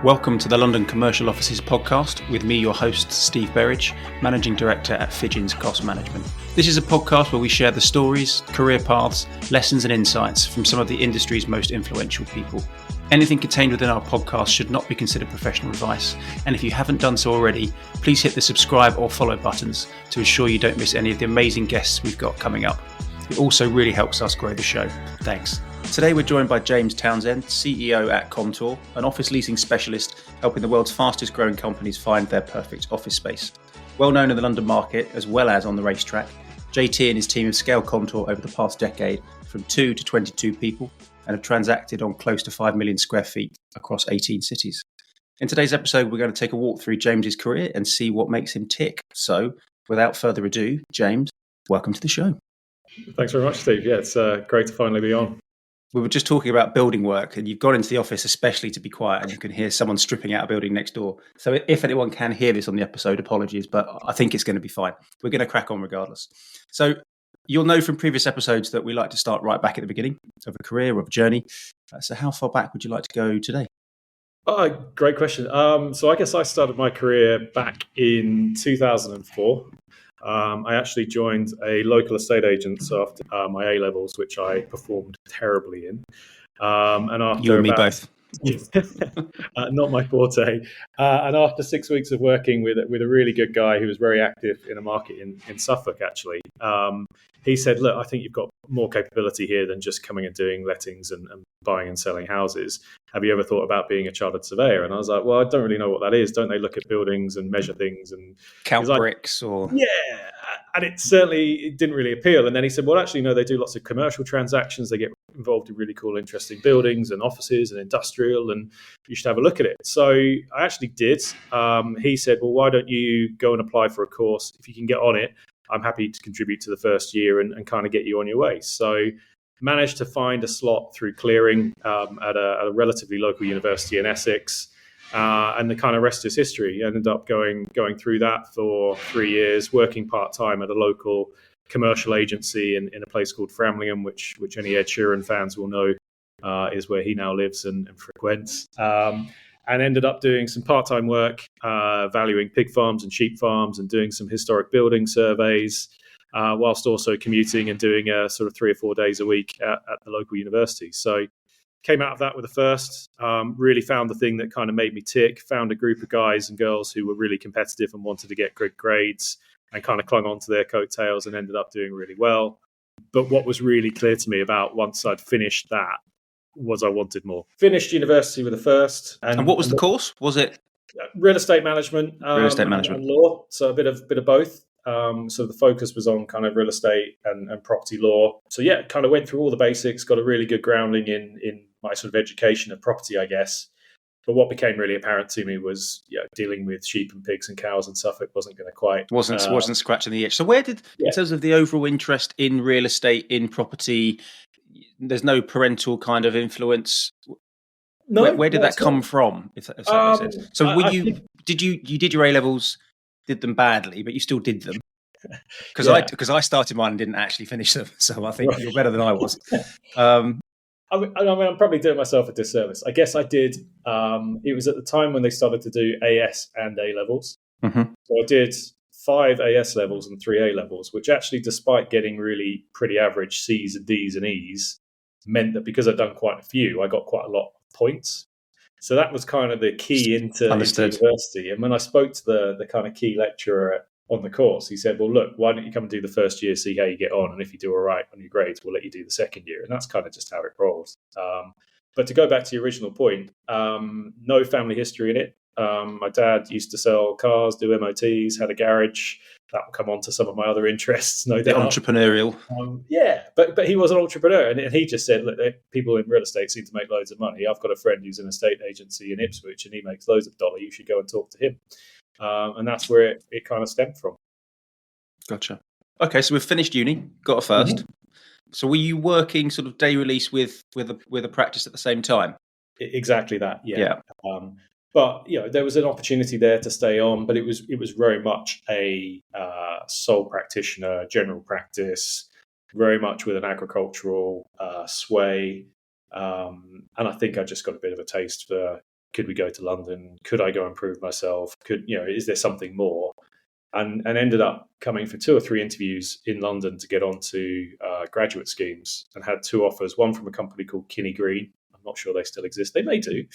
Welcome to the London Commercial Offices podcast with me, your host, Steve Berridge, Managing Director at Fidgens Cost Management. This is a podcast where we share the stories, career paths, lessons and insights from some of the industry's most influential people. Anything contained within our podcast should not be considered professional advice, and if you haven't done so already, please hit the subscribe or follow buttons to ensure you don't miss any of the amazing guests we've got coming up. It also really helps us grow the show. Thanks. Today we're joined by James Townsend, CEO at Kontor, an office leasing specialist helping the world's fastest growing companies find their perfect office space. Well known in the London market as well as on the racetrack, JT and his team have scaled Kontor over the past decade from 2 to 22 people and have transacted on close to 5 million square feet across 18 cities. In today's episode, we're going to take a walk through James's career and see what makes him tick. So without further ado, James, welcome to the show. Thanks very much, Steve. Yeah, it's great to finally be on. We were just talking about building work, and you've gone into the office especially to be quiet, and you can hear someone stripping out a building next door. So if anyone can hear this on the episode, apologies, but I think it's going to be fine. We're going to crack on regardless. So you'll know from previous episodes that we like to start right back at the beginning of a career or of a journey. So how far back would you like to go today? Great question. So I guess I started my career back in 2004. I actually joined a local estate agents after my A-levels, which I performed terribly in. And after you and me both. Not my forte. And after 6 weeks of working with a really good guy who was very active in a market in Suffolk, actually, he said, look, I think you've got more capability here than just coming and doing lettings and buying and selling houses. Have you ever thought about being a chartered surveyor? And I was like, well, I don't really know what that is. Don't they look at buildings and measure things and count bricks or? Yeah. And it didn't really appeal. And then he said, well, actually, no, they do lots of commercial transactions. They get involved in really cool, interesting buildings and offices and industrial, and you should have a look at it. So I actually did. He said, well, why don't you go and apply for a course? If you can get on it, I'm happy to contribute to the first year and kind of get you on your way. So managed to find a slot through clearing at a relatively local university in Essex. And the kind of rest is history. I ended up going through that for 3 years, working part-time at a local commercial agency in a place called Framlingham, which any Ed Sheeran fans will know is where he now lives and frequents. And ended up doing some part-time work, valuing pig farms and sheep farms and doing some historic building surveys, whilst also commuting and doing sort of 3 or 4 days a week at the local university. So came out of that with a first, really found the thing that kind of made me tick, found a group of guys and girls who were really competitive and wanted to get good grades and kind of clung on to their coattails and ended up doing really well. But what was really clear to me about once I'd finished that was I wanted more. Finished university with a first. And what was the course? Was it? Real estate management. And law. So a bit of both. So the focus was on kind of real estate and property law. So yeah, kind of went through all the basics, got a really good grounding in my sort of education of property, I guess. But what became really apparent to me was, dealing with sheep and pigs and cows in Suffolk wasn't going to quite... Wasn't scratching the itch. So where did, in terms of the overall interest in real estate, in property, there's no parental kind of influence? No. Where did that come from, if that makes sense? So did you did your A-levels, did them badly, but you still did them? Because I started mine and didn't actually finish them. So I think you're better than I was. I'm probably doing myself a disservice. I guess I did. It was at the time when they started to do AS and A levels. Mm-hmm. So I did 5 AS levels and 3 A levels, which actually, despite getting really pretty average C's and D's and E's, meant that because I'd done quite a few, I got quite a lot of points. So that was kind of the key into university. And when I spoke to the kind of key lecturer on the course, he said, well, look, why don't you come and do the first year, see how you get on. And if you do all right on your grades, we'll let you do the second year. And that's kind of just how it rolls. But to go back to your original point, no family history in it. My dad used to sell cars, do MOTs, had a garage. That will come on to some of my other interests, no doubt. Entrepreneurial. But he was an entrepreneur. And he just said, look, people in real estate seem to make loads of money. I've got a friend who's an estate agency in Ipswich and he makes loads of dollar. You should go and talk to him. And that's where it kind of stemmed from. Gotcha. Okay, so we've finished uni, got a first. Mm-hmm. So were you working sort of day release with a practice at the same time? Exactly that, yeah. But there was an opportunity there to stay on, but it was very much a sole practitioner, general practice, very much with an agricultural sway. And I think I just got a bit of a taste for could we go to London? Could I go and prove myself? Is there something more? And ended up coming for 2 or 3 interviews in London to get onto graduate schemes, and had 2 offers, one from a company called Kinney Green. I'm not sure they still exist. They may do.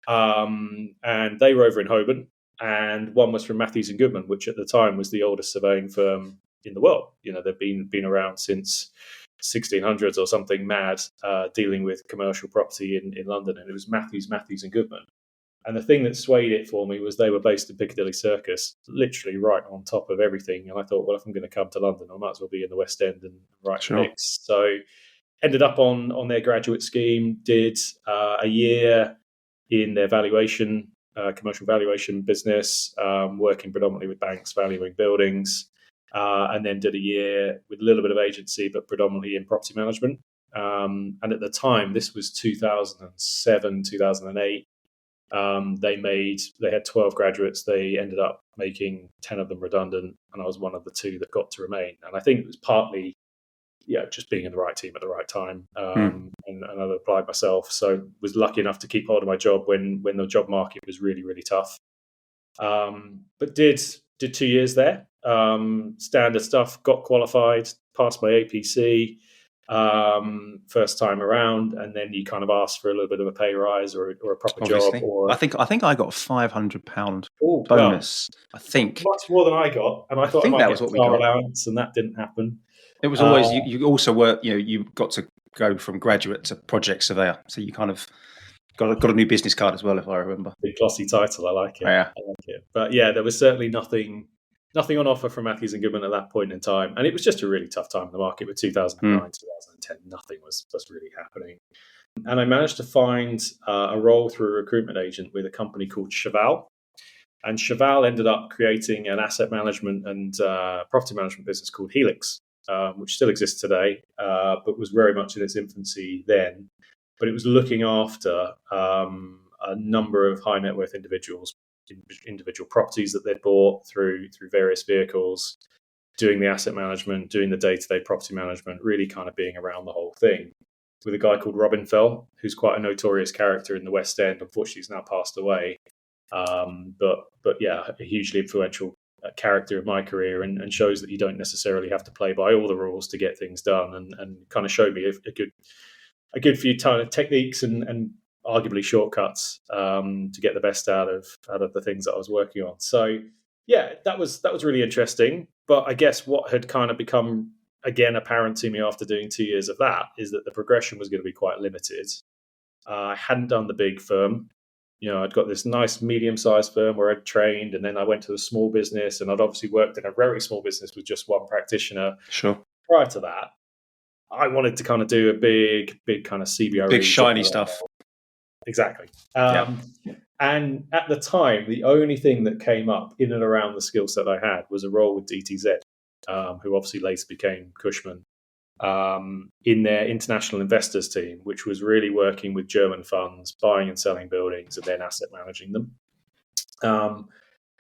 And they were over in Holborn. And one was from Matthews Goodman, which at the time was the oldest surveying firm in the world. They've been around since 1600s or something mad, dealing with commercial property in London. And it was Matthews Goodman. And the thing that swayed it for me was they were based in Piccadilly Circus, literally right on top of everything. And I thought, well, if I'm going to come to London, I might as well be in the West End and right in the mix. So ended up on their graduate scheme, did a year in their valuation, commercial valuation business, working predominantly with banks, valuing buildings, and then did a year with a little bit of agency, but predominantly in property management. And at the time, this was 2007, 2008. They had 12 graduates. They ended up making 10 of them redundant, and I was one of the 2 that got to remain. And I think it was partly, just being in the right team at the right time, and I applied myself. So was lucky enough to keep hold of my job when the job market was really, really tough. But did 2 years there, standard stuff. Got qualified, passed my APC. First time around, and then you kind of ask for a little bit of a pay rise or a proper job. Or I think I got £500 bonus. I think much more than I got, and I thought I might get a car allowance, and that didn't happen. It was always you also work. You got to go from graduate to project surveyor, so you kind of got a new business card as well, if I remember. Big glossy title. I like it. Yeah. I like it. But there was certainly nothing on offer from Matthews Goodman at that point in time. And it was just a really tough time in the market with 2009, 2010. Nothing was really happening. And I managed to find a role through a recruitment agent with a company called Cheval. And Cheval ended up creating an asset management and property management business called Helix, which still exists today, but was very much in its infancy then. But it was looking after a number of high net worth individual properties that they'd bought through various vehicles, doing the asset management, doing the day-to-day property management, really kind of being around the whole thing, with a guy called Robin Fell, who's quite a notorious character in the West End. Unfortunately, he's now passed away. But a hugely influential character in my career, and shows that you don't necessarily have to play by all the rules to get things done, and kind of showed me a good few techniques and arguably shortcuts to get the best out of the things that I was working on. So that was really interesting. But I guess what had kind of become again apparent to me after doing 2 years of that is that the progression was going to be quite limited. I hadn't done the big firm. I'd got this nice medium-sized firm where I'd trained, and then I went to a small business, and I'd obviously worked in a very small business with just one practitioner. Sure. Prior to that, I wanted to kind of do a big kind of CBRE. Big shiny stuff. Exactly. And at the time, the only thing that came up in and around the skill set I had was a role with DTZ, who obviously later became Cushman, in their international investors team, which was really working with German funds, buying and selling buildings and then asset managing them.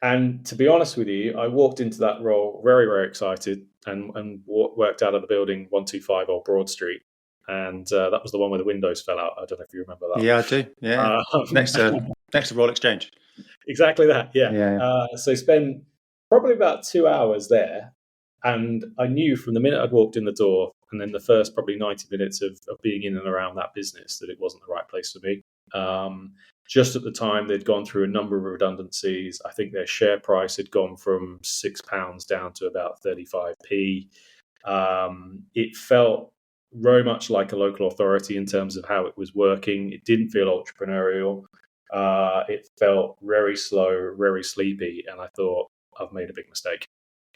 And to be honest with you, I walked into that role very, very excited and worked out of the building 125 Old Broad Street. And that was the one where the windows fell out. I don't know if you remember that. Yeah, I do. Yeah, next to Royal Exchange. Exactly that. Yeah. So spent probably about 2 hours there, and I knew from the minute I'd walked in the door, and then the first probably 90 minutes of being in and around that business, that it wasn't the right place for me. Just at the time, they'd gone through a number of redundancies. I think their share price had gone from £6 down to about 35p. It felt very much like a local authority in terms of how it was working. It didn't feel entrepreneurial. It felt very slow, very sleepy, and I thought, I've made a big mistake.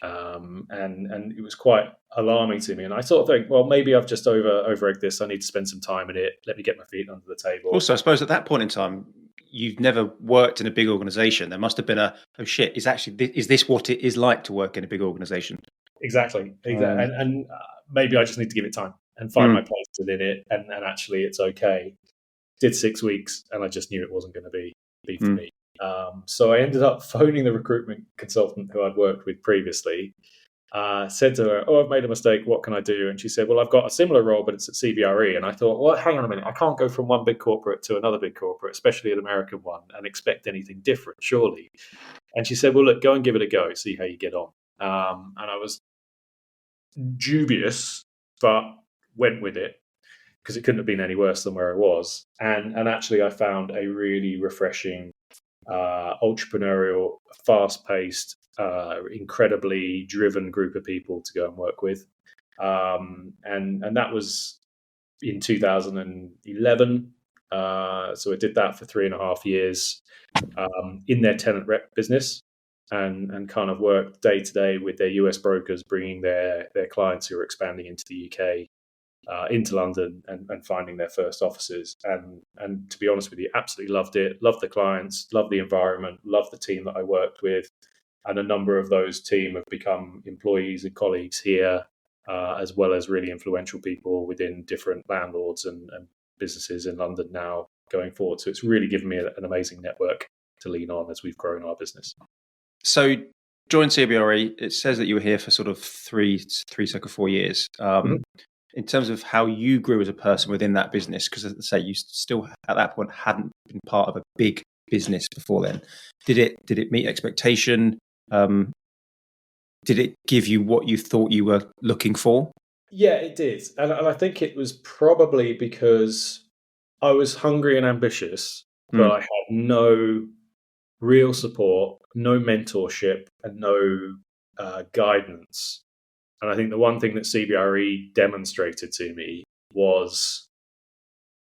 And it was quite alarming to me. And I sort of think, well, maybe I've just over-egged this. I need to spend some time in it. Let me get my feet under the table. Also, I suppose at that point in time, you've never worked in a big organisation. There must have been is this what it is like to work in a big organisation? Exactly. And maybe I just need to give it time and find my place within it. And actually, it's okay. Did 6 weeks, and I just knew it wasn't going to be for me. So I ended up phoning the recruitment consultant who I'd worked with previously said to her, "Oh, I've made a mistake. What can I do?" And she said, "Well, I've got a similar role, but it's at CBRE." And I thought, well, hang on a minute. I can't go from one big corporate to another big corporate, especially an American one, and expect anything different, surely. And she said, "Well, look, go and give it a go. See how you get on." And I was dubious, but went with it because it couldn't have been any worse than where I was. And actually, I found a really refreshing, entrepreneurial, fast-paced, incredibly driven group of people to go and work with. And that was in 2011. So I did that for 3.5 years in their tenant rep business, and kind of worked day to day with their US brokers, bringing their clients who are expanding into the UK into London and finding their first offices. And to be honest with you, absolutely loved it. Loved the clients, loved the environment, loved the team that I worked with. And a number of those team have become employees and colleagues here, as well as really influential people within different landlords and businesses in London now going forward. So it's really given me an amazing network to lean on as we've grown our business. So joined CBRE, it says that you were here for sort of three, 4 years. In terms of how you grew as a person within that business, because as I say, you still at that point hadn't been part of a big business before then. Did it meet expectation? Did it give you what you thought you were looking for? Yeah, it did. And I think it was probably because I was hungry and ambitious, but I had no real support, no mentorship, and no guidance. And I think the one thing that CBRE demonstrated to me was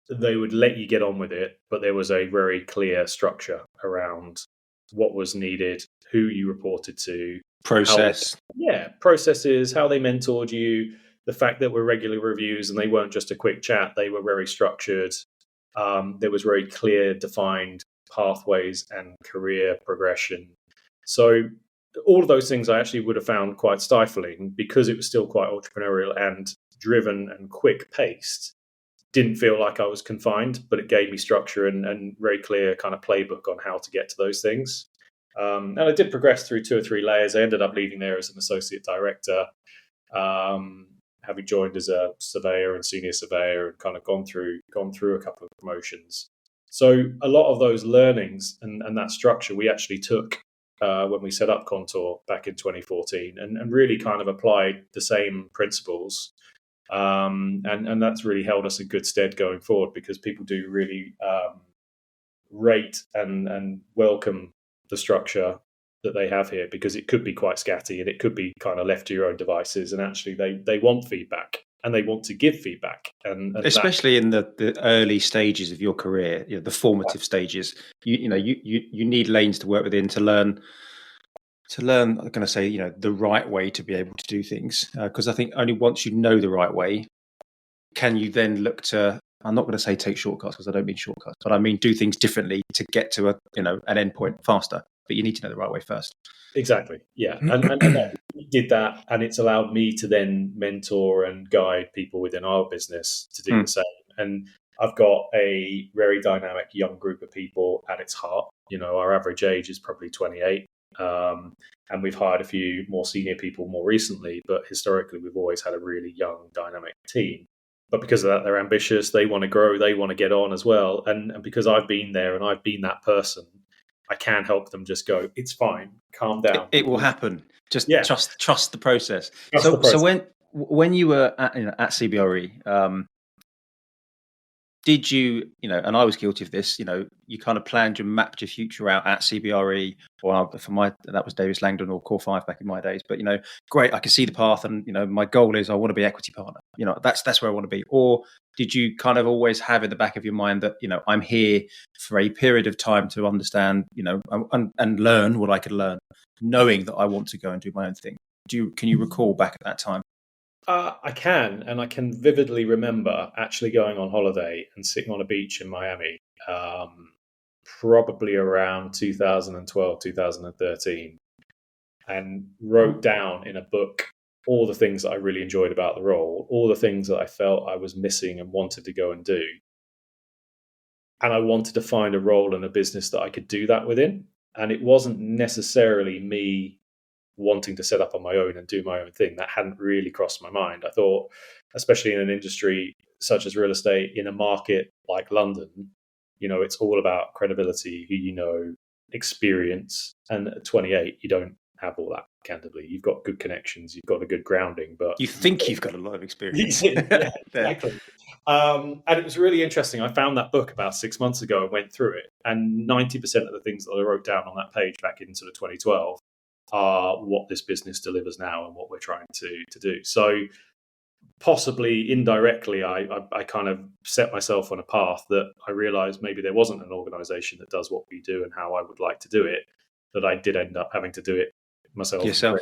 they would let you get on with it, but there was a very clear structure around what was needed, who you reported to, processes, how they mentored you, the fact that were regular reviews and they weren't just a quick chat, they were very structured. There was very clear, defined pathways and career progression. So all of those things I actually would have found quite stifling because it was still quite entrepreneurial and driven and quick paced. Didn't feel like I was confined, but it gave me structure and very clear kind of playbook on how to get to those things. And I did progress through 2 or 3 layers. I ended up leaving there as an associate director, having joined as a surveyor and senior surveyor, and kind of gone through a couple of promotions. So a lot of those learnings and that structure we actually took when we set up Kontor back in 2014, and really kind of applied the same principles. And that's really held us in good stead going forward, because people do really rate and welcome the structure that they have here, because it could be quite scatty and it could be kind of left to your own devices, and actually they want feedback and they want to give feedback, and especially in the early stages of your career, the formative stages. You need lanes to work within to learn. I'm going to say, the right way to be able to do things, because I think only once you know the right way can you then look to. I'm not going to say take shortcuts, because I don't mean shortcuts, but I mean do things differently to get to an end point faster. But you need to know the right way first. Exactly. Yeah. And we did that, and it's allowed me to then mentor and guide people within our business to do the same. And I've got a very dynamic young group of people at its heart. Our average age is probably 28. And we've hired a few more senior people more recently, but historically we've always had a really young, dynamic team. But because of that, they're ambitious, they want to grow, they want to get on as well. And because I've been there and I've been that person, I can help them just go, it's fine, calm down. It will happen. Just trust the process. So when you were at CBRE, did you, and I was guilty of this, you kind of planned, you mapped your future out at CBRE, or that was Davis Langdon or Core 5 back in my days. But, great, I can see the path, and, my goal is I want to be equity partner. That's where I want to be. Or did you kind of always have in the back of your mind that, I'm here for a period of time to understand, and learn what I could learn, knowing that I want to go and do my own thing? Can you recall back at that time? I can, and I can vividly remember actually going on holiday and sitting on a beach in Miami, probably around 2012, 2013, and wrote down in a book all the things that I really enjoyed about the role, all the things that I felt I was missing and wanted to go and do. And I wanted to find a role in a business that I could do that within. And it wasn't necessarily me wanting to set up on my own and do my own thing. That hadn't really crossed my mind. I thought, especially in an industry such as real estate, in a market like London, it's all about credibility, who you know, experience. And at 28, you don't have all that, candidly. You've got good connections, you've got a good grounding, but you think you've got a lot of experience. Yeah, exactly. And it was really interesting. I found that book about 6 months ago and went through it, and 90% of the things that I wrote down on that page back in sort of 2012 are what this business delivers now and what we're trying to do. So possibly indirectly, I kind of set myself on a path that I realized maybe there wasn't an organization that does what we do and how I would like to do it, that I did end up having to do it myself. Yourself.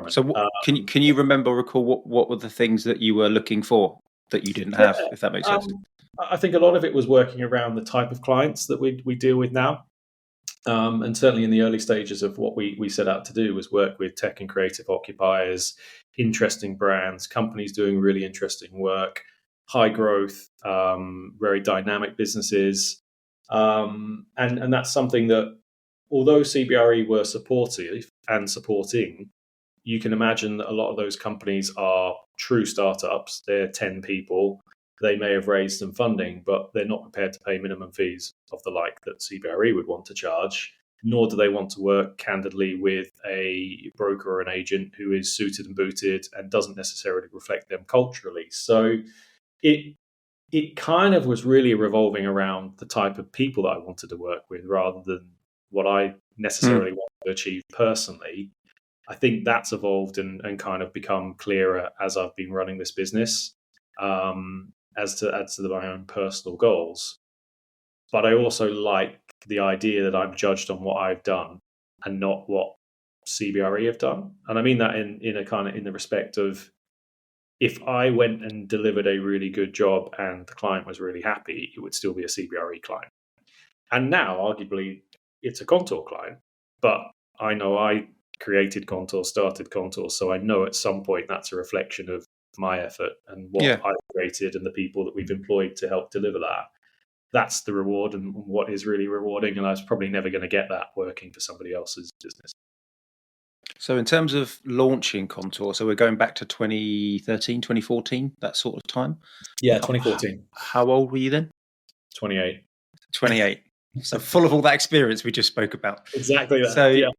So can you recall what were the things that you were looking for that you didn't have, if that makes sense? I think a lot of it was working around the type of clients that we deal with now. And certainly in the early stages of what we set out to do was work with tech and creative occupiers, interesting brands, companies doing really interesting work, high growth, very dynamic businesses. And that's something that, although CBRE were supportive and supporting, you can imagine that a lot of those companies are true startups. They're 10 people. They may have raised some funding, but they're not prepared to pay minimum fees of the like that CBRE would want to charge, nor do they want to work candidly with a broker or an agent who is suited and booted and doesn't necessarily reflect them culturally. So it kind of was really revolving around the type of people that I wanted to work with rather than what I necessarily wanted to achieve personally. I think that's evolved and kind of become clearer as I've been running this business. As to my own personal goals. But I also like the idea that I'm judged on what I've done and not what CBRE have done. And I mean that in a kind of in the respect of, if I went and delivered a really good job and the client was really happy, it would still be a CBRE client. And now, arguably, it's a Kontor client. But I know I created Kontor, started Kontor, so I know at some point that's a reflection of my effort and what I've created and the people that we've employed to help deliver that. That's the reward and what is really rewarding. And I was probably never going to get that working for somebody else's business. So in terms of launching Kontor, so we're going back to 2013, 2014, that sort of time? Yeah, 2014. How old were you then? 28. 28. So full of all that experience we just spoke about. Exactly that. So yeah.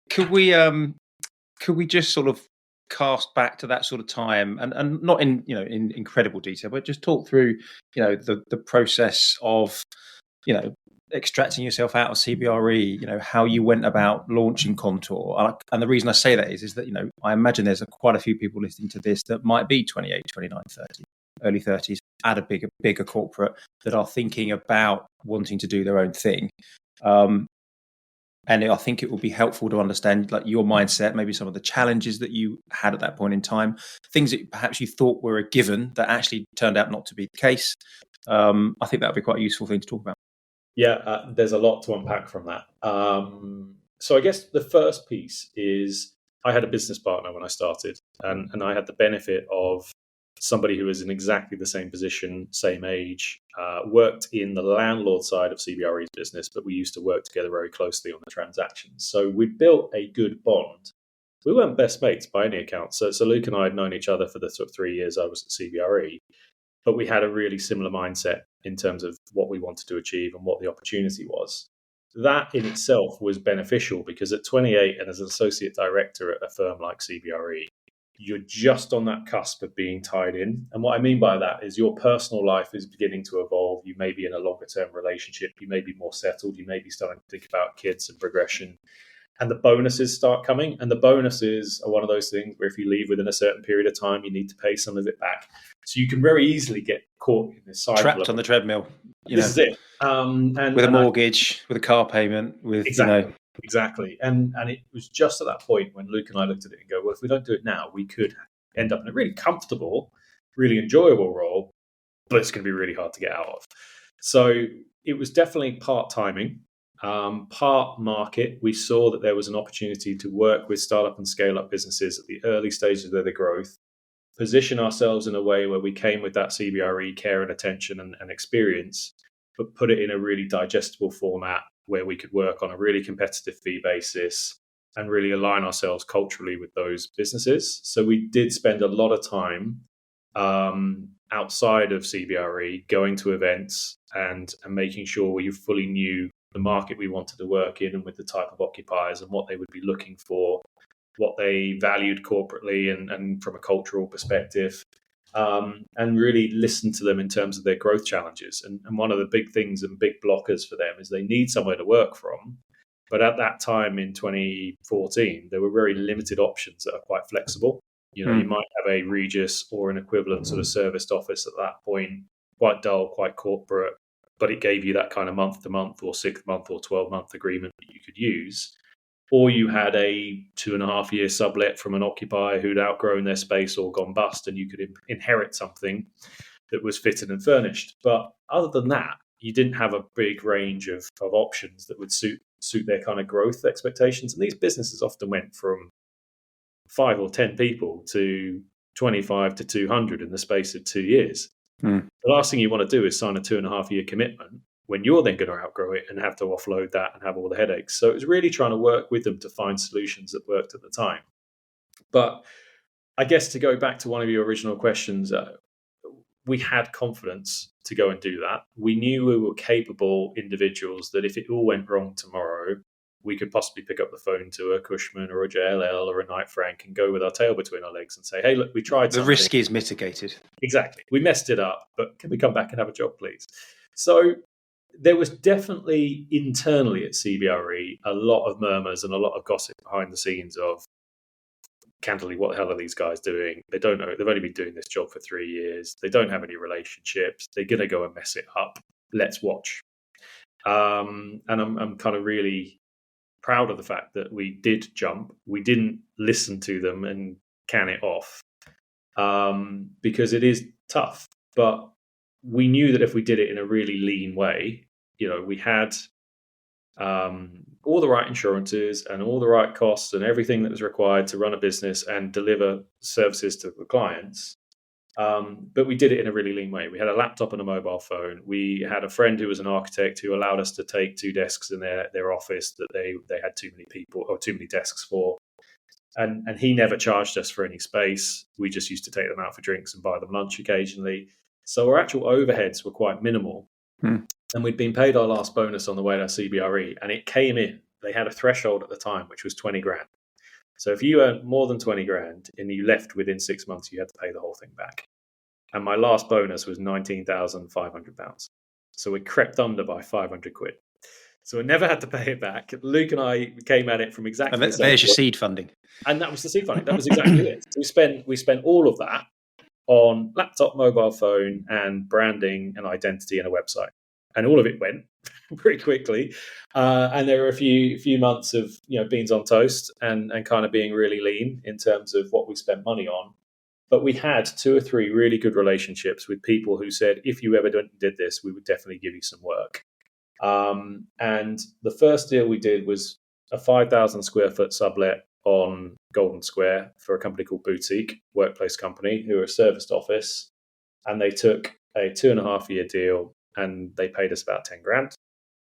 Could we just sort of cast back to that sort of time and not in incredible detail, but just talk through the process of extracting yourself out of CBRE, how you went about launching Kontor. And the reason I say that is that I imagine there's quite a few people listening to this that might be 28, 29, 30, early 30s at a bigger corporate that are thinking about wanting to do their own thing. And I think it will be helpful to understand your mindset, maybe some of the challenges that you had at that point in time, things that perhaps you thought were a given that actually turned out not to be the case. I think that would be quite a useful thing to talk about. Yeah, there's a lot to unpack from that. So I guess the first piece is I had a business partner when I started, and I had the benefit of somebody who was in exactly the same position, same age, worked in the landlord side of CBRE's business, but we used to work together very closely on the transactions. So we built a good bond. We weren't best mates by any account. So Luke and I had known each other for the sort of 3 years I was at CBRE, but we had a really similar mindset in terms of what we wanted to achieve and what the opportunity was. That in itself was beneficial because at 28 and as an associate director at a firm like CBRE, you're just on that cusp of being tied in. And what I mean by that is your personal life is beginning to evolve. You may be in a longer term relationship. You may be more settled. You may be starting to think about kids and progression. And the bonuses start coming. And the bonuses are one of those things where if you leave within a certain period of time, you need to pay some of it back. So you can very easily get caught in this cycle. Trapped on the treadmill. This is it. With a mortgage, with a car payment, with, Exactly. And it was just at that point when Luke and I looked at it and go, well, if we don't do it now, we could end up in a really comfortable, really enjoyable role, but it's going to be really hard to get out of. So it was definitely part timing, part market. We saw that there was an opportunity to work with startup and scale up businesses at the early stages of their growth, position ourselves in a way where we came with that CBRE care and attention and experience, but put it in a really digestible format where we could work on a really competitive fee basis, and really align ourselves culturally with those businesses. So we did spend a lot of time outside of CBRE, going to events and making sure we fully knew the market we wanted to work in and with the type of occupiers and what they would be looking for, what they valued corporately and from a cultural perspective, and really listen to them in terms of their growth challenges. And one of the big things and big blockers for them is they need somewhere to work from. But at that time in 2014, there were very limited options that are quite flexible. You might have a Regis or an equivalent sort of serviced office at that point, quite dull, quite corporate, but it gave you that kind of month-to-month or 6-month or 12-month agreement that you could use. Or you had a 2.5-year sublet from an occupier who'd outgrown their space or gone bust, and you could inherit something that was fitted and furnished. But other than that, you didn't have a big range of options that would suit their kind of growth expectations. And these businesses often went from 5 or 10 people to 25 to 200 in the space of 2 years. The last thing you want to do is sign a 2.5-year commitment when you're then going to outgrow it and have to offload that and have all the headaches. So it was really trying to work with them to find solutions that worked at the time. But I guess to go back to one of your original questions, we had confidence to go and do that. We knew we were capable individuals that if it all went wrong tomorrow, we could possibly pick up the phone to a Cushman or a JLL or a Knight Frank and go with our tail between our legs and say, hey, look, we tried something. The risk is mitigated. Exactly. We messed it up, but can we come back and have a job, please? So there was definitely internally at CBRE a lot of murmurs and a lot of gossip behind the scenes of, candidly, what the hell are these guys doing? They don't know. They've only been doing this job for 3 years. They don't have any relationships. They're going to go and mess it up. Let's watch. And I'm kind of really proud of the fact that we did jump. We didn't listen to them and can it off, because it is tough. But we knew that if we did it in a really lean way, we had all the right insurances and all the right costs and everything that was required to run a business and deliver services to the clients. But we did it in a really lean way. We had a laptop and a mobile phone. We had a friend who was an architect who allowed us to take 2 desks in their office that they had too many people or too many desks for. And he never charged us for any space. We just used to take them out for drinks and buy them lunch occasionally. So our actual overheads were quite minimal. And we'd been paid our last bonus on the way to CBRE, and it came in. They had a threshold at the time, which was 20 grand. So if you earned more than 20 grand and you left within 6 months, you had to pay the whole thing back. And my last bonus was £19,500. So it crept under by 500 quid. So I never had to pay it back. Luke and I came at it from exactly the same there's your point. seed funding. And that was the seed funding. That was exactly it. We spent all of that on laptop, mobile phone, and branding and identity and a website. And all of it went pretty quickly. And there were a few months of beans on toast and kind of being really lean in terms of what we spent money on. But we had 2 or 3 really good relationships with people who said, if you ever did this, we would definitely give you some work. And the first deal we did was a 5,000 square foot sublet on Golden Square for a company called Boutique, workplace company, who are a serviced office. And they took a 2.5-year deal and they paid us about 10 grand,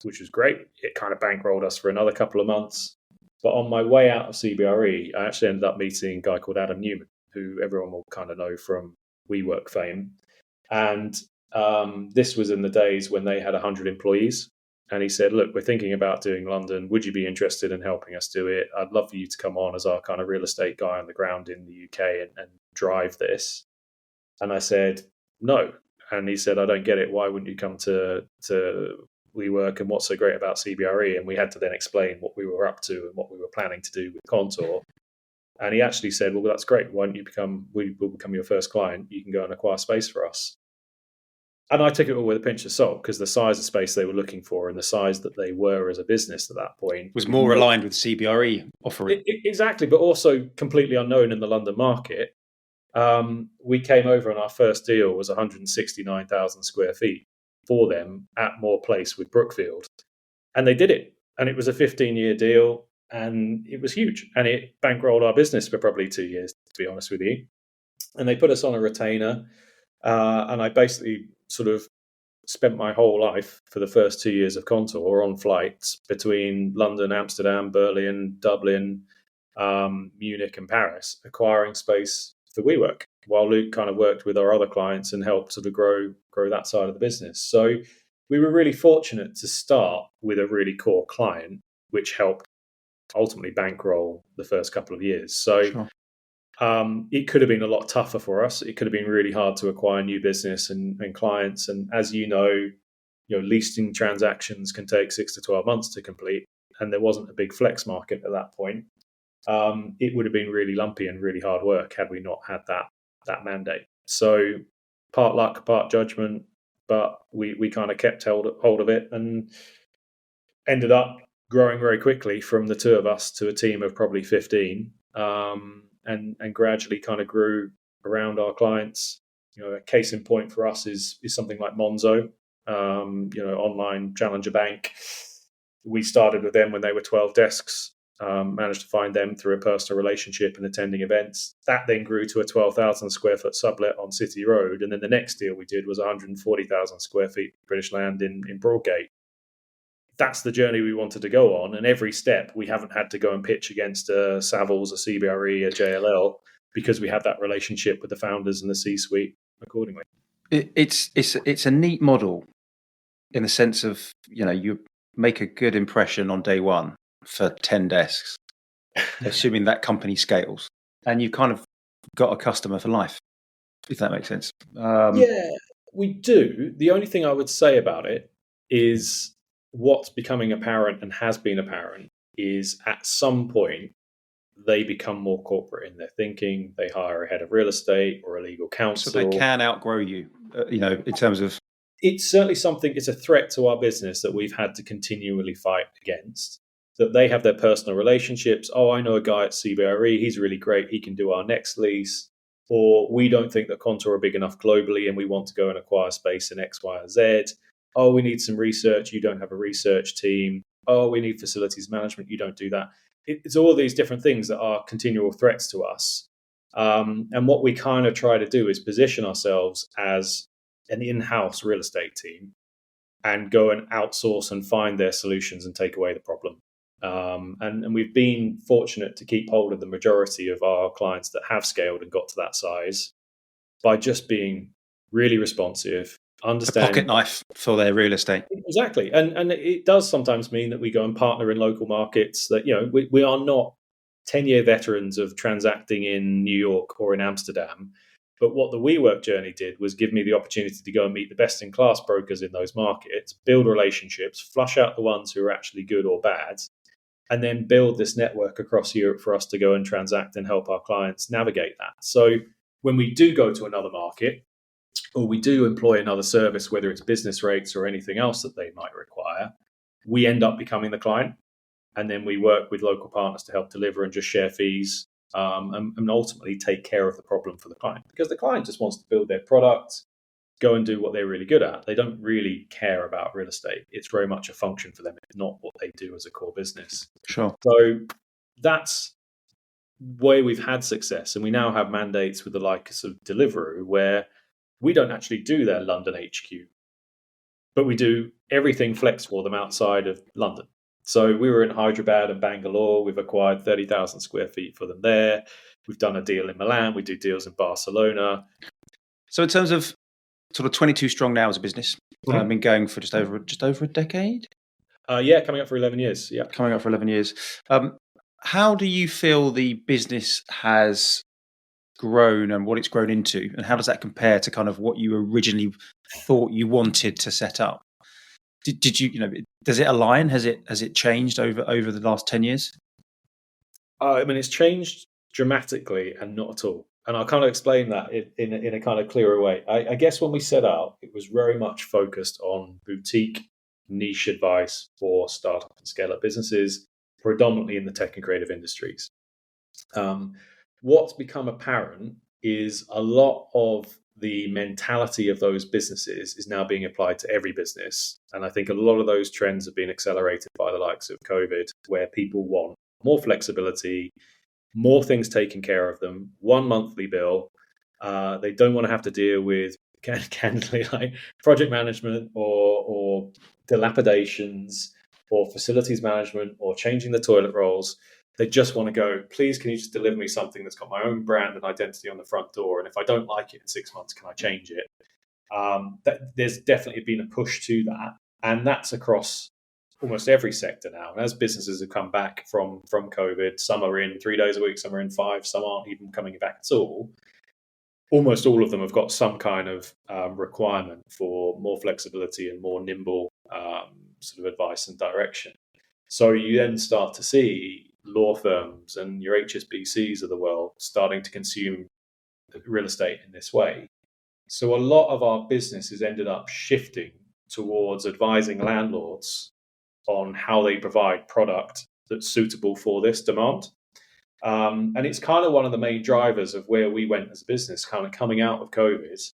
which was great. It kind of bankrolled us for another couple of months. But on my way out of CBRE, I actually ended up meeting a guy called Adam Newman, who everyone will kind of know from WeWork fame. And this was in the days when they had 100 employees. And he said, look, we're thinking about doing London. Would you be interested in helping us do it? I'd love for you to come on as our kind of real estate guy on the ground in the UK and drive this. And I said, no. And he said, I don't get it. Why wouldn't you come to WeWork and what's so great about CBRE? And we had to then explain what we were up to and what we were planning to do with Kontor. And he actually said, well, that's great. Why don't we will become your first client. You can go and acquire space for us. And I took it all with a pinch of salt because the size of space they were looking for and the size that they were as a business at that point was more aligned with CBRE offering. Exactly, but also completely unknown in the London market. We came over and our first deal was 169,000 square feet for them at Moore Place with Brookfield. And they did it. And it was a 15-year deal and it was huge. And it bankrolled our business for probably 2 years, to be honest with you. And they put us on a retainer. And I basically sort of spent my whole life for the first 2 years of Kontor on flights between London, Amsterdam, Berlin, Dublin, Munich and Paris, acquiring space for WeWork, while Luke kind of worked with our other clients and helped sort of grow that side of the business. So we were really fortunate to start with a really core client, which helped ultimately bankroll the first couple of years. So Sure. It could have been a lot tougher for us. It could have been really hard to acquire new business and clients. And as you know, leasing transactions can take 6 to 12 months to complete, and there wasn't a big flex market at that point. It would have been really lumpy and really hard work had we not had that mandate. So part luck, part judgment, but we kind of kept hold of it and ended up growing very quickly from the two of us to a team of probably 15, and gradually kind of grew around our clients. A case in point for us is something like Monzo, online challenger bank. We started with them when they were 12 desks. Managed to find them through a personal relationship and attending events. That then grew to a 12,000 square foot sublet on City Road. And then the next deal we did was 140,000 square feet British land in Broadgate. That's the journey we wanted to go on. And every step we haven't had to go and pitch against a Savills, a CBRE, a JLL, because we have that relationship with the founders and the C-suite accordingly. It's a neat model in the sense of, you make a good impression on day one for 10 desks, assuming that company scales, and you kind of got a customer for life, if that makes sense. Yeah, we do. The only thing I would say about it is what's becoming apparent and has been apparent is at some point they become more corporate in their thinking. They hire a head of real estate or a legal counsel. So they can outgrow you, in terms of... It's certainly something, it's a threat to our business that we've had to continually fight against. That they have their personal relationships. Oh, I know a guy at CBRE. He's really great. He can do our next lease. Or we don't think that Kontor are big enough globally and we want to go and acquire space in X, Y, or Z. Oh, we need some research. You don't have a research team. Oh, we need facilities management. You don't do that. It's all these different things that are continual threats to us. And what we kind of try to do is position ourselves as an in-house real estate team and go and outsource and find their solutions and take away the problem. And we've been fortunate to keep hold of the majority of our clients that have scaled and got to that size by just being really responsive, understanding. A pocket knife for their real estate. Exactly. And it does sometimes mean that we go and partner in local markets that, we are not 10-year veterans of transacting in New York or in Amsterdam. But what the WeWork journey did was give me the opportunity to go and meet the best-in-class brokers in those markets, build relationships, flush out the ones who are actually good or bad, and then build this network across Europe for us to go and transact and help our clients navigate that. So when we do go to another market, or we do employ another service, whether it's business rates or anything else that they might require, we end up becoming the client. And then we work with local partners to help deliver and just share fees, and ultimately take care of the problem for the client. Because the client just wants to build their product, go and do what they're really good at. They don't really care about real estate. It's very much a function for them. It's not what they do as a core business. Sure. So that's where we've had success. And we now have mandates with the likes of Deliveroo, where we don't actually do their London HQ, but we do everything flex for them outside of London. So we were in Hyderabad and Bangalore. We've acquired 30,000 square feet for them there. We've done a deal in Milan. We do deals in Barcelona. So in terms of sort of 22 strong now as a business, Mm-hmm. been going for just over a decade. Coming up for 11 years. Yeah, coming up for 11 years. How do you feel the business has grown and what it's grown into, and how does that compare to kind of what you originally thought you wanted to set up? Did you does it align? Has it changed over the last 10 years? It's changed dramatically and not at all. And I'll kind of explain that in a kind of clearer way. I guess when we set out, it was very much focused on boutique niche advice for startup and scale-up businesses, predominantly in the tech and creative industries. What's become apparent is a lot of the mentality of those businesses is now being applied to every business. And I think a lot of those trends have been accelerated by the likes of COVID, where people want more flexibility, more things taken care of them, one monthly bill. They don't want to have to deal with candidly, like project management or dilapidations or facilities management or changing the toilet rolls. They just want to go, please, can you just deliver me something that's got my own brand and identity on the front door? And if I don't like it in 6 months, can I change it? There's definitely been a push to that. And that's across almost every sector now. And as businesses have come back from COVID, some are in 3 days a week, some are in 5, some aren't even coming back at all. Almost all of them have got some kind of requirement for more flexibility and more nimble sort of advice and direction. So you then start to see law firms and your HSBCs of the world starting to consume real estate in this way. So a lot of our business has ended up shifting towards advising landlords on how they provide product that's suitable for this demand. And it's kind of one of the main drivers of where we went as a business, kind of coming out of COVID,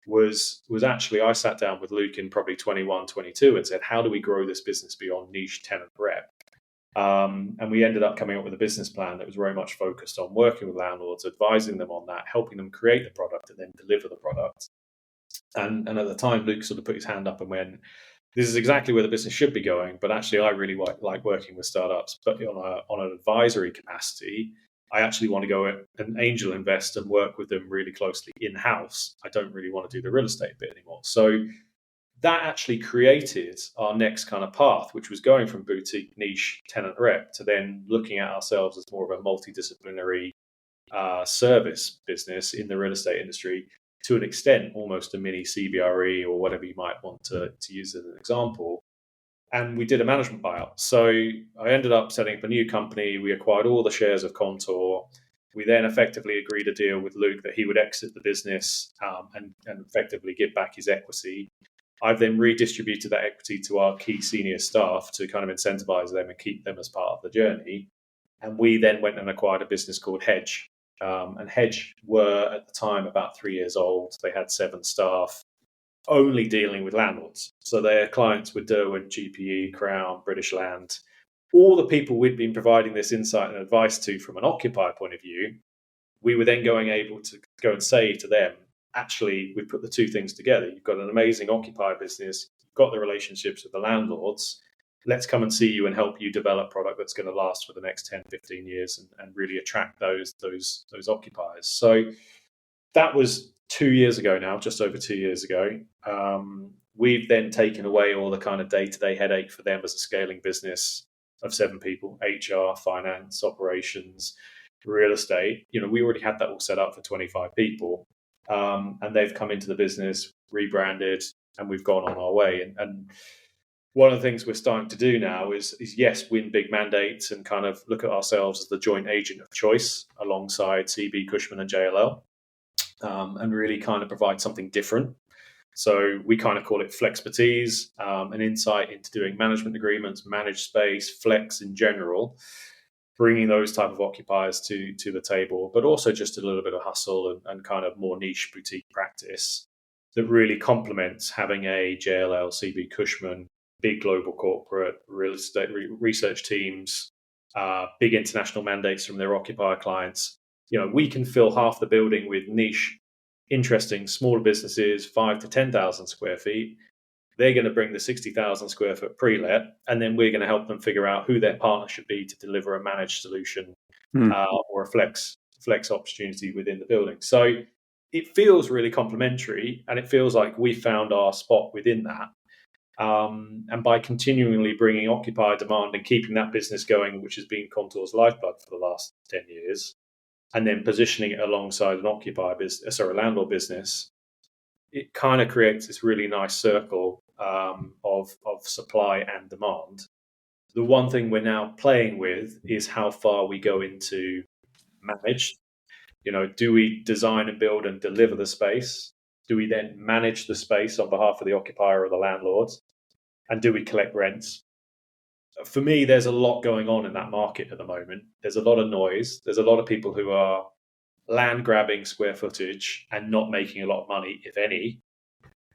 was actually I sat down with Luke in probably 21, 22 and said, how do we grow this business beyond niche tenant rep? And we ended up coming up with a business plan that was very much focused on working with landlords, advising them on that, helping them create the product and then deliver the product. And at the time, Luke sort of put his hand up and went, this is exactly where the business should be going. But actually, I really like working with startups. But on an advisory capacity, I actually want to go and angel invest and work with them really closely in-house. I don't really want to do the real estate bit anymore. So that actually created our next kind of path, which was going from boutique niche tenant rep to then looking at ourselves as more of a multidisciplinary service business in the real estate industry, to an extent, almost a mini CBRE or whatever you might want to use as an example. And we did a management buyout. So I ended up setting up a new company. We acquired all the shares of Kontor. We then effectively agreed a deal with Luke that he would exit the business and effectively give back his equity. I've then redistributed that equity to our key senior staff to kind of incentivize them and keep them as part of the journey. And we then went and acquired a business called Hedge. And Hedge were at the time about 3 years old. They had 7 staff, only dealing with landlords. So their clients were Derwent, GPE, Crown, British Land. All the people we'd been providing this insight and advice to from an occupier point of view, we were then able to go and say to them, actually, we put the two things together. You've got an amazing occupier business, you've got the relationships with the landlords. Let's come and see you and help you develop product that's going to last for the next 10, 15 years and really attract those occupiers. So that was 2 years ago now, just over 2 years ago. We've then taken away all the kind of day-to-day headache for them as a scaling business of 7 people, HR, finance, operations, real estate. We already had that all set up for 25 people. And they've come into the business, rebranded, and we've gone on our way. And one of the things we're starting to do now is yes, win big mandates and kind of look at ourselves as the joint agent of choice alongside CB, Cushman and JLL, and really kind of provide something different. So we kind of call it Flexpertise, an insight into doing management agreements, managed space, flex in general, bringing those type of occupiers to the table, but also just a little bit of hustle and kind of more niche boutique practice that really complements having a JLL, CB, Cushman, big global corporate real estate research teams, big international mandates from their occupier clients. We can fill half the building with niche, interesting smaller businesses, 5,000 to 10,000 square feet. They're going to bring the 60,000 square foot pre-let, and then we're going to help them figure out who their partner should be to deliver a managed solution or a flex opportunity within the building. So it feels really complementary, and it feels like we found our spot within that. And by continually bringing occupier demand and keeping that business going, which has been Kontor's lifeblood for the last 10 years, and then positioning it alongside an a landlord business, it kind of creates this really nice circle of supply and demand. The one thing we're now playing with is how far we go into managed. Do we design and build and deliver the space? Do we then manage the space on behalf of the occupier or the landlords? And do we collect rents? For me, there's a lot going on in that market at the moment. There's a lot of noise. There's a lot of people who are land grabbing square footage and not making a lot of money, if any.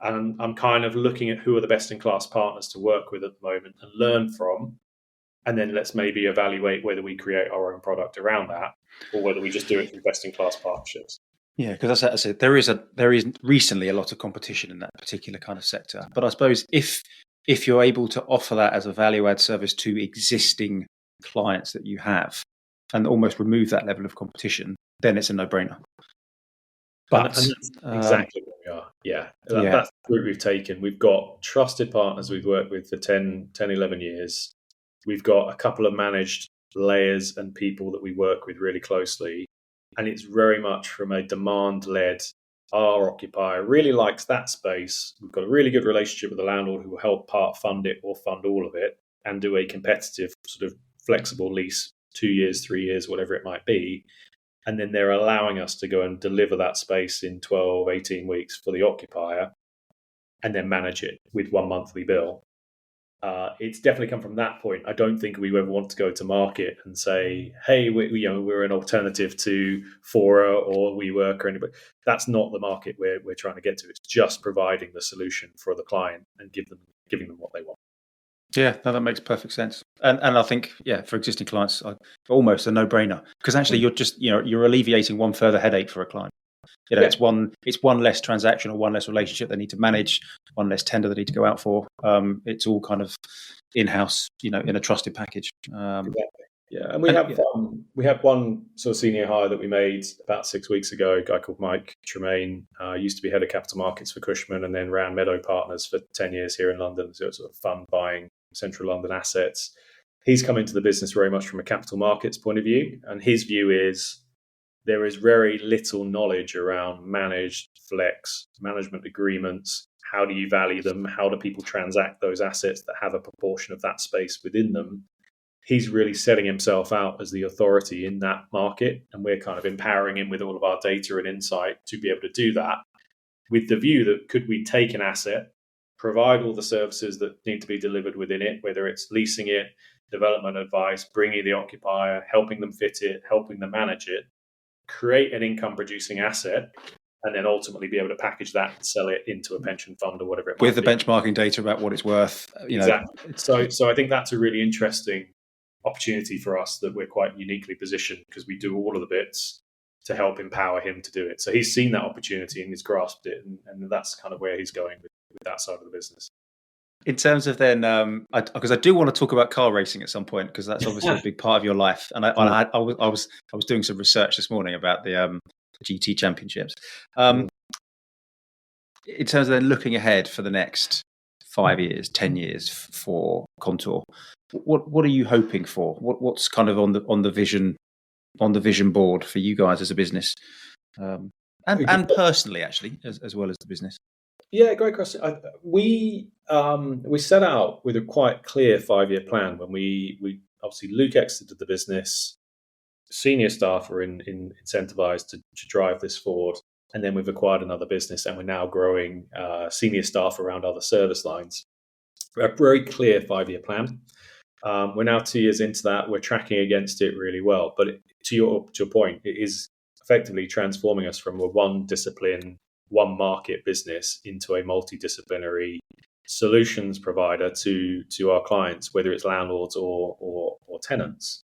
And I'm kind of looking at who are the best in class partners to work with at the moment and learn from. And then let's maybe evaluate whether we create our own product around that or whether we just do it through best in class partnerships. Yeah, because as I said, there is recently a lot of competition in that particular kind of sector. But I suppose if you're able to offer that as a value add service to existing clients that you have, and almost remove that level of competition, then it's a no-brainer. But And that's exactly what we are. Yeah, yeah, that's the route we've taken. We've got trusted partners we've worked with for 10, 11 years. We've got a couple of managed layers and people that we work with really closely. And it's very much from a demand-led, our occupier really likes that space. We've got a really good relationship with the landlord who will help part fund it or fund all of it and do a competitive sort of flexible lease, 2 years, 3 years, whatever it might be. And then they're allowing us to go and deliver that space in 12, 18 weeks for the occupier and then manage it with one monthly bill. It's definitely come from that point. I don't think we ever want to go to market and say, hey, we're an alternative to Fora or WeWork or anybody. That's not the market we're trying to get to. It's just providing the solution for the client and giving them what they want. Yeah, no, that makes perfect sense. And I think, for existing clients, almost a no-brainer, because actually you're alleviating one further headache for a client. It's one less transaction or one less relationship they need to manage, one less tender they need to go out for. It's all kind of in-house, in a trusted package. Exactly. Yeah, and we have one sort of senior hire that we made about 6 weeks ago. A guy called Mike Tremaine, used to be head of capital markets for Cushman, and then ran Meadow Partners for 10 years here in London. So it's sort of fund buying central London assets. He's come into the business very much from a capital markets point of view, and his view is there is very little knowledge around managed flex management agreements. How do you value them? How do people transact those assets that have a proportion of that space within them? He's really setting himself out as the authority in that market, and we're kind of empowering him with all of our data and insight to be able to do that, with the view that could we take an asset, provide all the services that need to be delivered within it, whether it's leasing it, development advice, bringing the occupier, helping them fit it, helping them manage it, create an income producing asset, and then ultimately be able to package that and sell it into a pension fund or whatever it might with the be. benchmarking data about what it's worth. Exactly. So I think that's a really interesting opportunity for us, that we're quite uniquely positioned because we do all of the bits to help empower him to do it. So he's seen that opportunity and he's grasped it, and that's kind of where he's going with that side of the business. In terms of then, because I do want to talk about car racing at some point, because that's obviously a big part of your life. And I was doing some research this morning about the GT championships. In terms of then looking ahead for the next 5 years, 10 years for Kontor, what are you hoping for? What's kind of on the vision board for you guys as a business, and personally, actually, as well as the business? Yeah, great question. We set out with a quite clear 5-year plan when we obviously Luke exited the business. Senior staff are incentivized to drive this forward, and then we've acquired another business, and we're now growing senior staff around other service lines. A very clear 5-year plan. We're now 2 years into that. We're tracking against it really well. But to your point, it is effectively transforming us from a one discipline, one market business into a multidisciplinary solutions provider to our clients, whether it's landlords or tenants.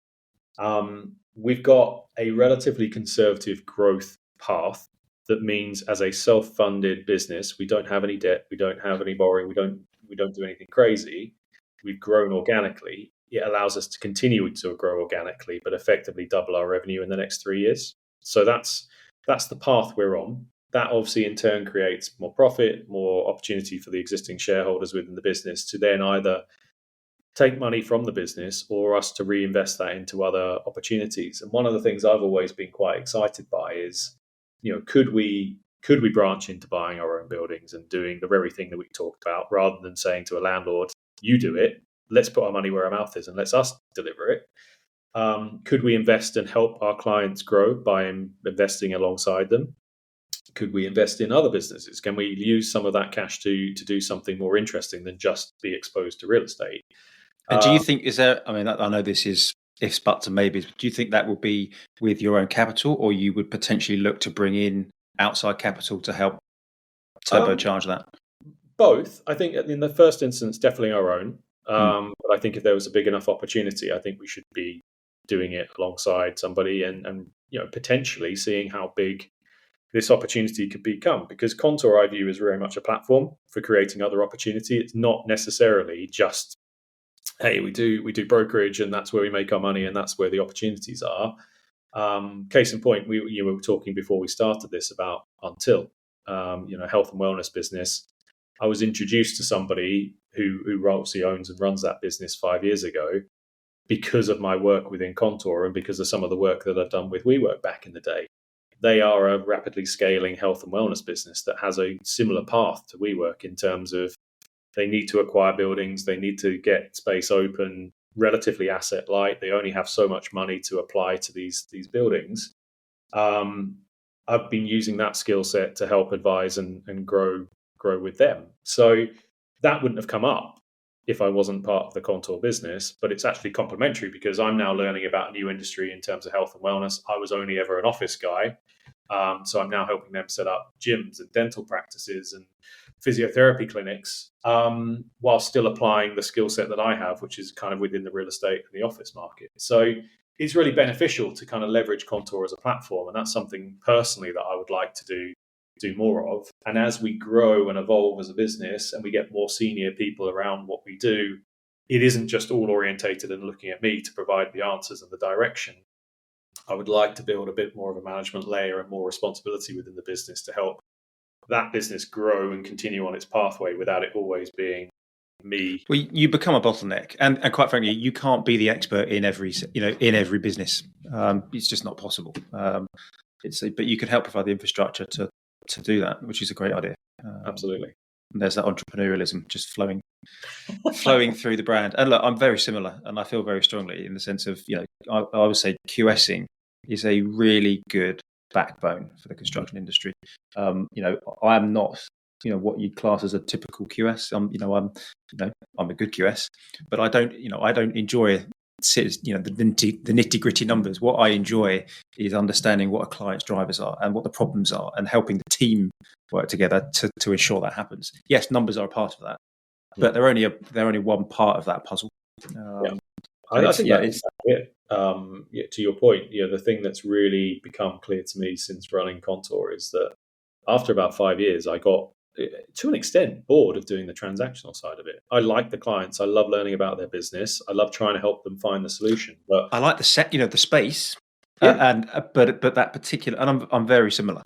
We've got a relatively conservative growth path. That means, as a self-funded business, we don't have any debt, we don't have any borrowing, we don't do anything crazy. We've grown organically. It allows us to continue to grow organically, but effectively double our revenue in the next 3 years. So that's the path we're on. That obviously in turn creates more profit, more opportunity for the existing shareholders within the business to then either take money from the business or us to reinvest that into other opportunities. And one of the things I've always been quite excited by is, could we branch into buying our own buildings and doing the very thing that we talked about, rather than saying to a landlord, you do it, let's put our money where our mouth is and let's us deliver it. Could we invest and help our clients grow by investing alongside them? Could we invest in other businesses? Can we use some of that cash to do something more interesting than just be exposed to real estate? And do you think, I know this is ifs, buts and maybes, but do you think that will be with your own capital, or you would potentially look to bring in outside capital to help turbocharge that? Both. I think in the first instance, definitely our own. But I think if there was a big enough opportunity, I think we should be doing it alongside somebody and potentially seeing how big this opportunity could become, because Kontor I view is very much a platform for creating other opportunity. It's not necessarily just, hey, we do brokerage and that's where we make our money and that's where the opportunities are. Case in point, we were talking before we started this about Until, health and wellness business. I was introduced to somebody who obviously owns and runs that business 5 years ago because of my work within Kontor and because of some of the work that I've done with WeWork back in the day. They are a rapidly scaling health and wellness business that has a similar path to WeWork in terms of they need to acquire buildings, they need to get space open, relatively asset light. They only have so much money to apply to these buildings. I've been using that skill set to help advise and grow with them. So that wouldn't have come up if I wasn't part of the Kontor business, but it's actually complementary because I'm now learning about a new industry in terms of health and wellness. I was only ever an office guy. So I'm now helping them set up gyms and dental practices and physiotherapy clinics, while still applying the skill set that I have, which is kind of within the real estate and the office market. So it's really beneficial to kind of leverage Kontor as a platform. And that's something personally that I would like to do more of. And as we grow and evolve as a business and we get more senior people around what we do, it isn't just all orientated and looking at me to provide the answers and the direction. I would like to build a bit more of a management layer and more responsibility within the business to help that business grow and continue on its pathway without it always being me. Well, you become a bottleneck, and quite frankly, you can't be the expert in every business. It's just not possible. But you can help provide the infrastructure to do that, which is a great idea. Absolutely. And there's that entrepreneurialism just flowing through the brand. And look, I'm very similar, and I feel very strongly in the sense of, I would say QSing is a really good backbone for the construction industry. I'm not, what you'd class as a typical QS. I'm a good QS, but I don't enjoy the nitty gritty numbers. What I enjoy is understanding what a client's drivers are and what the problems are, and helping the team work together to ensure that happens. Yes, numbers are a part of that, but they're only one part of that puzzle. I think that's it. To your point, the thing that's really become clear to me since running Kontor is that after about 5 years, I got, to an extent, bored of doing the transactional side of it. I like the clients. I love learning about their business. I love trying to help them find the solution. But I like the space, but that particular, and I'm very similar.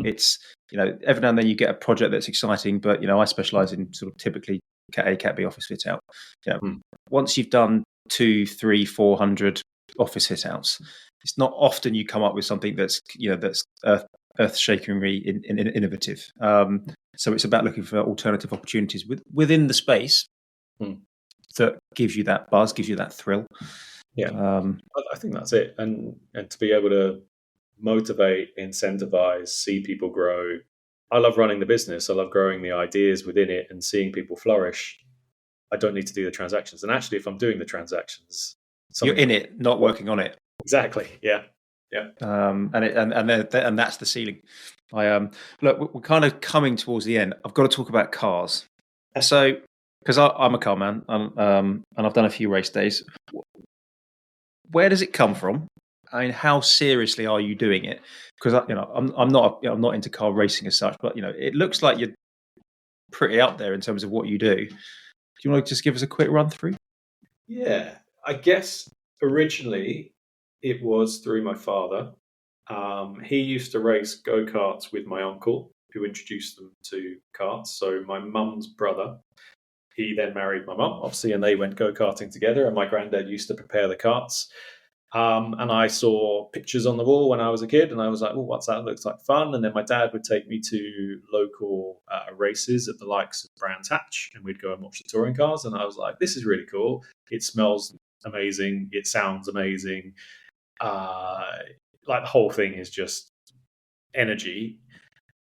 It's every now and then you get a project that's exciting, but I specialise in sort of typically Cat A, Cat B office fit out. Once you've done 200, 300, 400 office fit outs, it's not often you come up with something that's earth-shakingly innovative. So it's about looking for alternative opportunities within the space that gives you that buzz, gives you that thrill. I think that's it. And to be able to motivate, incentivize, see people grow. I love running the business. I love growing the ideas within it and seeing people flourish. I don't need to do the transactions. And actually, if I'm doing the transactions, you're in it, not working on it. Exactly. Yeah. And that's the ceiling. Look, we're kind of coming towards the end. I've got to talk about cars. So, because I'm a car man, and I've done a few race days. Where does it come from? I mean, how seriously are you doing it? Because I'm not into car racing as such, but it looks like you're pretty up there in terms of what you do. Do you want to just give us a quick run through? Yeah, I guess originally it was through my father. He used to race go-karts with my uncle, who introduced them to karts. So my mum's brother, he then married my mum, obviously, and they went go-karting together. And my granddad used to prepare the karts. And I saw pictures on the wall when I was a kid, and I was like, "Oh, what's that? Looks like fun." And then my dad would take me to local races at the likes of Brands Hatch, and we'd go and watch the touring cars. And I was like, "This is really cool. It smells amazing. It sounds amazing. Like the whole thing is just energy."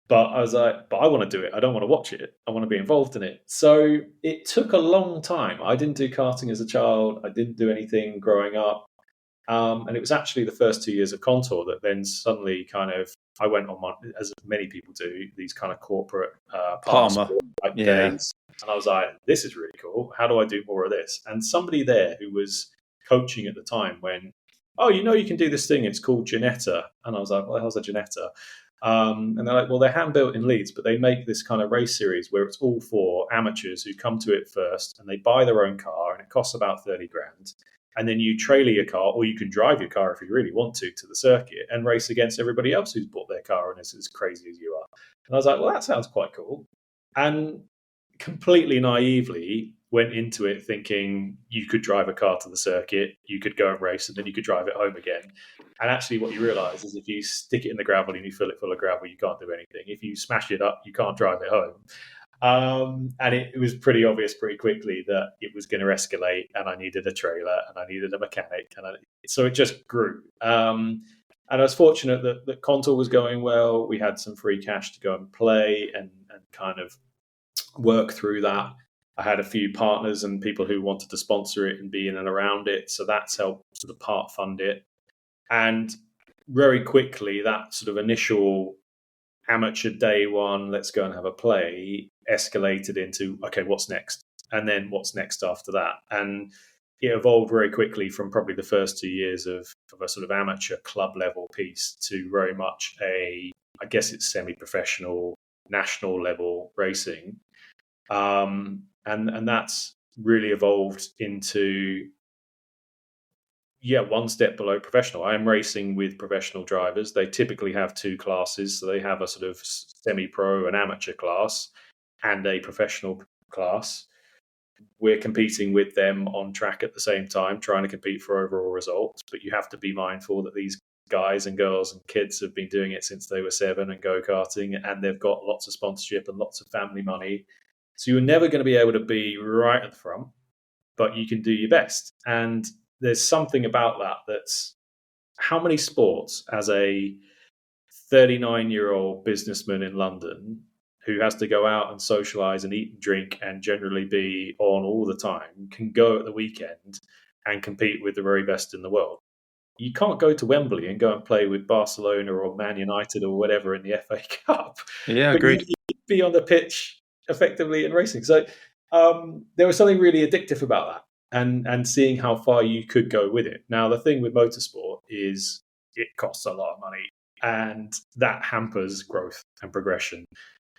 But I was like, "But I want to do it. I don't want to watch it. I want to be involved in it." So it took a long time. I didn't do karting as a child. I didn't do anything growing up. And it was actually the first 2 years of Kontor that then suddenly I went on as many people do, these kind of corporate Palmer type days. And I was like, "This is really cool. How do I do more of this?" And somebody there who was coaching at the time went, "Oh, you can do this thing. It's called Ginetta." And I was like, "What the hell's a Ginetta?" And they're like, well, they're hand built in Leeds, but they make this kind of race series where it's all for amateurs who come to it first and they buy their own car and it costs about 30 grand. And then you trailer your car, or you can drive your car if you really want to the circuit and race against everybody else who's bought their car and is as crazy as you are. And I was like, well, that sounds quite cool. And completely naively went into it thinking you could drive a car to the circuit, you could go and race, and then you could drive it home again. And actually what you realise is if you stick it in the gravel and you fill it full of gravel, you can't do anything. If you smash it up, you can't drive it home. And it was pretty obvious pretty quickly that it was going to escalate and I needed a trailer and I needed a mechanic. So it just grew. And I was fortunate that Kontor was going well. We had some free cash to go and play and kind of work through that. I had a few partners and people who wanted to sponsor it and be in and around it. So that's helped sort of part fund it. And very quickly, that sort of initial amateur day one, let's go and have a play, escalated into, okay, what's next? And then what's next after that? And it evolved very quickly from probably the first 2 years of a sort of amateur club level piece to very much I guess it's semi-professional, national level racing. And that's really evolved into, one step below professional. I am racing with professional drivers. They typically have two classes. So they have a sort of semi-pro and amateur class and a professional class. We're competing with them on track at the same time, trying to compete for overall results. But you have to be mindful that these guys and girls and kids have been doing it since they were 7 and go-karting, and they've got lots of sponsorship and lots of family money. So you're never going to be able to be right at the front, but you can do your best. And there's something about that's how many sports as a 39-year-old businessman in London who has to go out and socialize and eat and drink and generally be on all the time can go at the weekend and compete with the very best in the world. You can't go to Wembley and go and play with Barcelona or Man United or whatever in the FA Cup. Yeah, agreed. You be on the pitch effectively in racing. So there was something really addictive about that. And seeing how far you could go with it. Now, the thing with motorsport is it costs a lot of money, and that hampers growth and progression.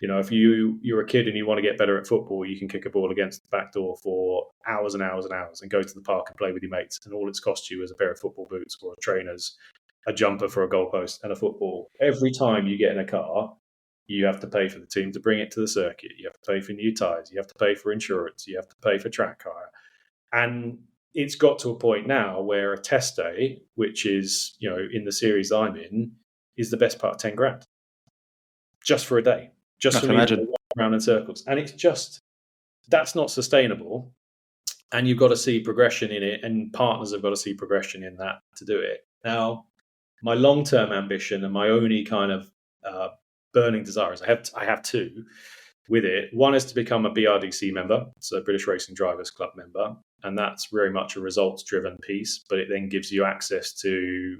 You know, if you're a kid and you want to get better at football, you can kick a ball against the back door for hours and hours and hours and go to the park and play with your mates, and all it's cost you is a pair of football boots or a trainers, a jumper for a goalpost and a football. Every time you get in a car, you have to pay for the team to bring it to the circuit. You have to pay for new tyres. You have to pay for insurance. You have to pay for track hire. And it's got to a point now where a test day, which is, in the series I'm in, is the best part of 10 grand. Just for a day. Just for me to walk around in circles. And it's just, that's not sustainable. And you've got to see progression in it, and partners have got to see progression in that to do it. Now, my long-term ambition and my only kind of burning desires, I have two with it. One is to become a BRDC member, so British Racing Drivers Club member, and that's very much a results-driven piece, but it then gives you access to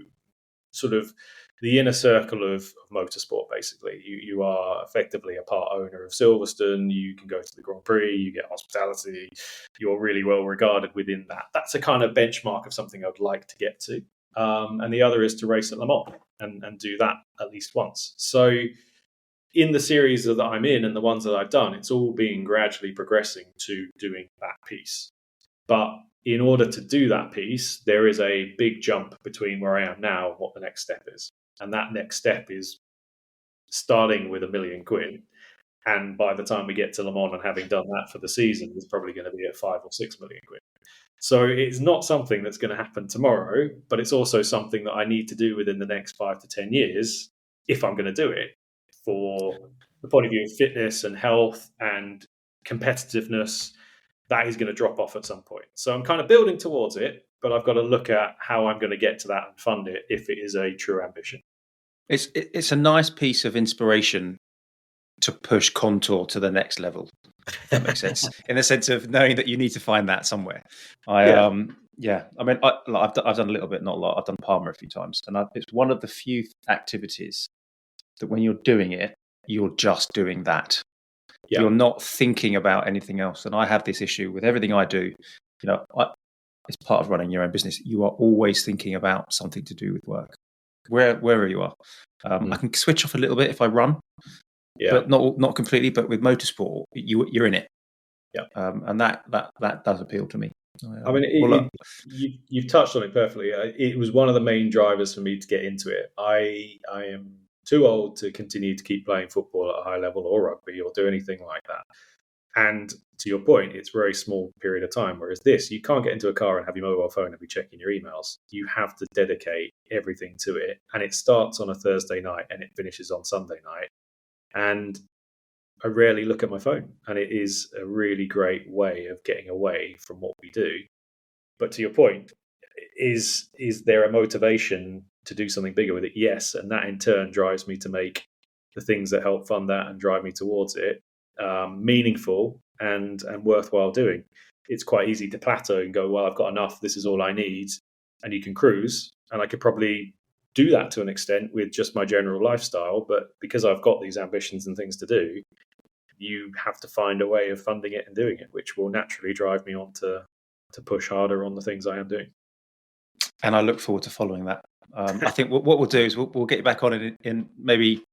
sort of the inner circle of motorsport, basically. You are effectively a part owner of Silverstone, you can go to the Grand Prix, you get hospitality, you're really well regarded within that. That's a kind of benchmark of something I'd like to get to. And the other is to race at Le Mans and do that at least once. So in the series that I'm in and the ones that I've done, it's all been gradually progressing to doing that piece. But in order to do that piece, there is a big jump between where I am now and what the next step is. And that next step is starting with £1 million. And by the time we get to Le Mans and having done that for the season, it's probably going to be at 5 or 6 million quid. So it's not something that's going to happen tomorrow, but it's also something that I need to do within the next 5 to 10 years if I'm going to do it, for the point of view of fitness and health and competitiveness. That is going to drop off at some point. So I'm kind of building towards it, but I've got to look at how I'm going to get to that and fund it if it is a true ambition. It's a nice piece of inspiration to push Kontor to the next level, if that makes sense, in the sense of knowing that you need to find that somewhere. I mean, I've done a little bit, not a lot. I've done Palmer a few times, and it's one of the few activities that when you're doing it, you're just doing that. Yeah. You're not thinking about anything else. And I have this issue with everything I do. It's part of running your own business. You are always thinking about something to do with work. wherever you are. I can switch off a little bit if I run, but not completely. But with motorsport, you're in it, and that does appeal to me. I mean, you've touched on it perfectly. It was one of the main drivers for me to get into it. I am too old to continue to keep playing football at a high level or rugby or do anything like that. And to your point, it's a very small period of time. Whereas this, you can't get into a car and have your mobile phone and be checking your emails. You have to dedicate everything to it. And it starts on a Thursday night and it finishes on Sunday night. And I rarely look at my phone, and it is a really great way of getting away from what we do. But to your point, is there a motivation to do something bigger with it? Yes, and that in turn drives me to make the things that help fund that and drive me towards it meaningful and worthwhile doing. It's quite easy to plateau and go, well, I've got enough, this is all I need, and you can cruise. And I could probably do that to an extent with just my general lifestyle, but because I've got these ambitions and things to do, you have to find a way of funding it and doing it, which will naturally drive me on to push harder on the things I am doing. And I look forward to following that. I think what we'll do is we'll get you back on in maybe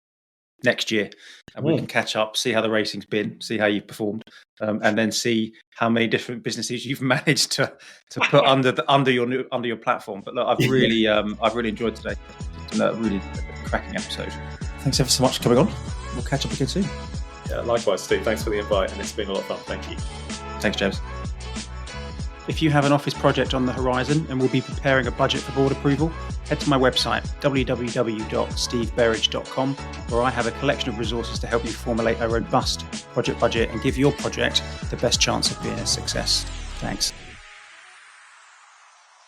next year, and we can catch up, see how the racing's been, see how you've performed, and then see how many different businesses you've managed to put under your platform. But look, I've really enjoyed today. It's been a really cracking episode. Thanks ever so much for coming on. We'll catch up again soon. Yeah, likewise, Steve. Thanks for the invite, and it's been a lot of fun. Thank you. Thanks, James. If you have an office project on the horizon and will be preparing a budget for board approval, head to my website, www.steveberridge.com, where I have a collection of resources to help you formulate a robust project budget and give your project the best chance of being a success. Thanks.